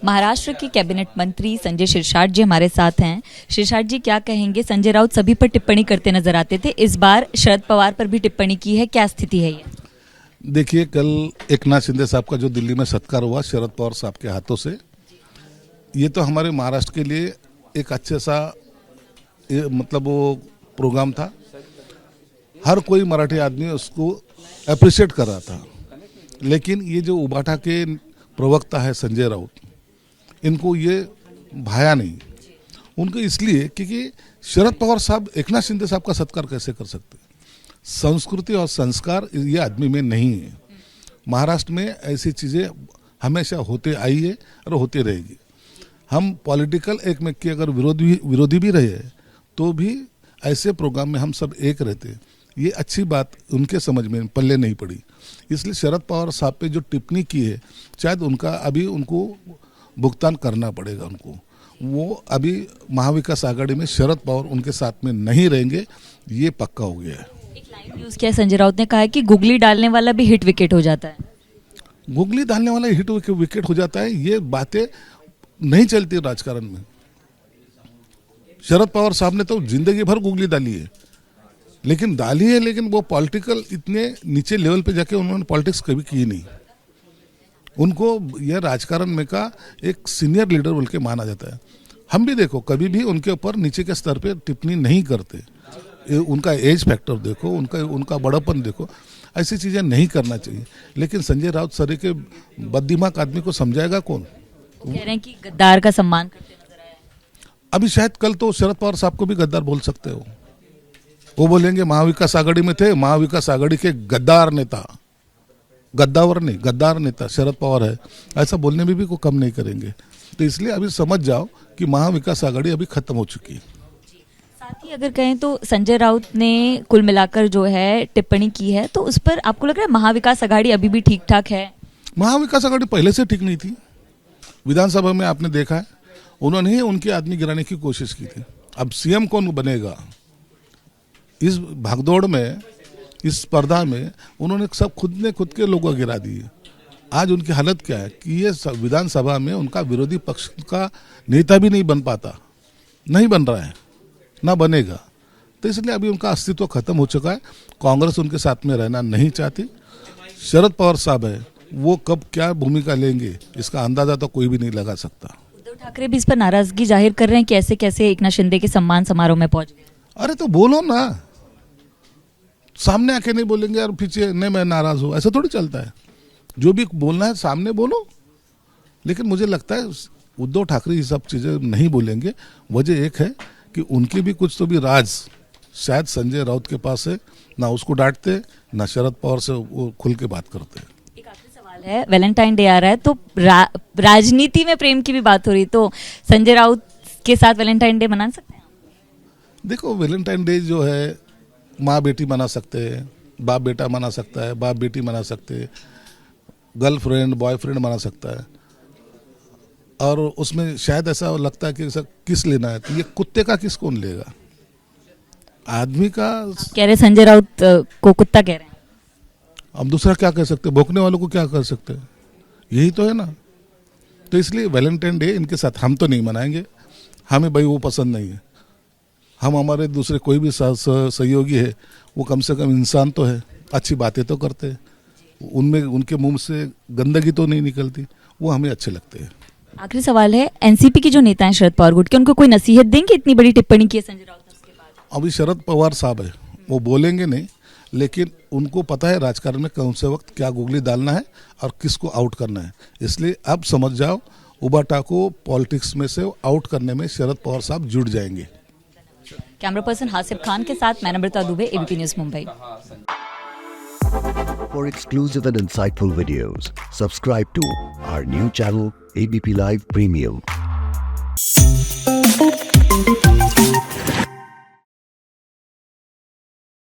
महाराष्ट्र के कैबिनेट मंत्री संजय शिरसाट जी हमारे साथ हैं। शिरसाट जी, क्या कहेंगे? संजय राउत सभी पर टिप्पणी करते नजर आते थे, इस बार शरद पवार पर भी टिप्पणी की है, क्या स्थिति है ये? देखिए, कल एकनाथ शिंदे साहब का जो दिल्ली में सत्कार हुआ शरद पवार साहब के हाथों से, ये तो हमारे महाराष्ट्र के लिए एक अच्छे सा मतलब वो प्रोग्राम था। हर कोई मराठी आदमी उसको अप्रिशिएट कर रहा था। लेकिन ये जो उबाटा के प्रवक्ता है संजय राउत, इनको ये भाया नहीं। उनको इसलिए क्योंकि शरद पवार साहब एकनाथ शिंदे साहब का सत्कार कैसे कर सकते? संस्कृति और संस्कार ये आदमी में नहीं है। महाराष्ट्र में ऐसी चीज़ें हमेशा होते आई है और होती रहेगी। हम पॉलिटिकल एक में के अगर विरोधी भी रहे तो भी ऐसे प्रोग्राम में हम सब एक रहते हैं। ये अच्छी बात उनके समझ में पल्ले नहीं पड़ी, इसलिए शरद पवार साहब पे जो टिप्पणी की है, शायद उनका अभी उनको भुगतान करना पड़ेगा। उनको वो अभी महाविकास आघाड़ी में शरद पवार उनके साथ में नहीं रहेंगे, ये पक्का हो गया है। एक लाइन यूज किया संजय राउत ने, कहा है कि गुगली डालने वाला भी हिट विकेट हो जाता है। गुगली डालने वाला हिट विकेट हो जाता है, ये बातें नहीं चलती राजकारण में। शरद पवार साहब ने तो जिंदगी भर गुगली डाली है, लेकिन वो पॉलिटिकल इतने नीचे लेवल पे जाके उन्होंने पॉलिटिक्स कभी की नहीं। उनको यह राजकारण में का एक सीनियर लीडर बोल के माना जाता है। हम भी देखो, कभी भी उनके ऊपर नीचे के स्तर पे टिप्पणी नहीं करते। उनका एज फैक्टर देखो, उनका बड़ापन देखो, ऐसी चीज़ें नहीं करना चाहिए। लेकिन संजय राउत सर के बददिमाग आदमी को समझाएगा कौन? कह रहे हैं कि गद्दार का सम्मान करते नजर आए। अभी शायद कल तो शरद पवार साहब को भी गद्दार बोल सकते हो। वो बोलेंगे महाविकास आघाड़ी में थे, महाविकास आघाड़ी के गद्दार नेता, गद्दावर नहीं गद्दार नेता शरद पवार है, ऐसा बोलने में भी कोई कम नहीं करेंगे। तो इसलिए अभी समझ जाओ कि महाविकास आघाड़ी अभी खत्म हो चुकी है। साथ ही अगर कहें तो संजय राउत ने कुल मिलाकर जो है टिप्पणी की है, तो उस पर आपको लग रहा है महाविकास आघाड़ी अभी भी ठीक ठाक है? महाविकास आघाड़ी पहले से ठीक नहीं थी। विधानसभा में आपने देखा है, उन्होंने ही उनके आदमी गिराने की कोशिश की थी। अब सीएम कौन बनेगा? इस भागदौड़ में, इस स्पर्धा में उन्होंने सब खुद के लोगों गिरा दिए। आज उनकी हालत क्या है कि ये विधानसभा में उनका विरोधी पक्ष का नेता भी नहीं बन पाता, नहीं बन रहा है, ना बनेगा। तो इसलिए अभी उनका अस्तित्व खत्म हो चुका है। कांग्रेस उनके साथ में रहना नहीं चाहती। शरद पवार साहब है, वो कब क्या भूमिका लेंगे इसका अंदाजा तो कोई भी नहीं लगा सकता। उद्धव ठाकरे भी इस पर नाराजगी जाहिर कर रहे हैं कि ऐसे कैसे एकनाथ शिंदे के सम्मान समारोह में पहुंच गए। अरे तो बोलो ना, सामने आके नहीं बोलेंगे यार पीछे नहीं मैं नाराज हूं, ऐसा थोड़ी चलता है। जो भी बोलना है सामने बोलो। लेकिन मुझे लगता है उद्धव ठाकरे ये सब चीजें नहीं बोलेंगे। वजह एक है कि उनके भी कुछ तो भी राज शायद संजय राउत के पास है, ना उसको डांटते ना शरद पवार से वो खुल के बात करते। एक आखिरी सवाल है, वैलेंटाइन डे आ रहा है, तो राजनीति में प्रेम की भी बात हो रही, तो संजय राउत के साथ वैलेंटाइन डे मना सकते हैं? देखो, वैलेंटाइन डे जो है माँ बेटी मना सकते हैं, बाप बेटा मना सकता है, बाप बेटी मना सकते हैं, गर्लफ्रेंड बॉयफ्रेंड मना सकता है। और उसमें शायद ऐसा लगता है कि किस लेना है, तो ये कुत्ते का किस कौन लेगा? आदमी का। कह रहे संजय राउत को कुत्ता कह रहे हैं। अब दूसरा क्या कह सकते? भोंकने वालों को क्या कर सकते हैं? यही तो है ना। तो इसलिए वैलेंटाइन डे इनके साथ हम तो नहीं मनाएंगे। हमें भाई वो पसंद नहीं है। हम हमारे दूसरे कोई भी सहयोगी है, वो कम से कम इंसान तो है, अच्छी बातें तो करते हैं, उनमें उनके मुंह से गंदगी तो नहीं निकलती, वो हमें अच्छे लगते हैं। आखिरी सवाल है, एनसीपी की जो नेता हैं शरद पवार गुट के, उनको कोई नसीहत देंगे? इतनी बड़ी टिप्पणी की है संजय राउत ने उसके बाद। अभी शरद पवार साहब है, वो बोलेंगे नहीं, लेकिन उनको पता है राजकारण में कौन से वक्त क्या गुगली डालना है और किसको आउट करना है। इसलिए अब समझ जाओ, उबाटा को पॉलिटिक्स में से आउट करने में शरद पवार साहब जुट जाएंगे। कैमरा पर्सन हासिफ खान के साथ मैं Namrata Dubey, ABP news Mumbai. For exclusive and insightful videos, subscribe to our new channel ABP Live Premium.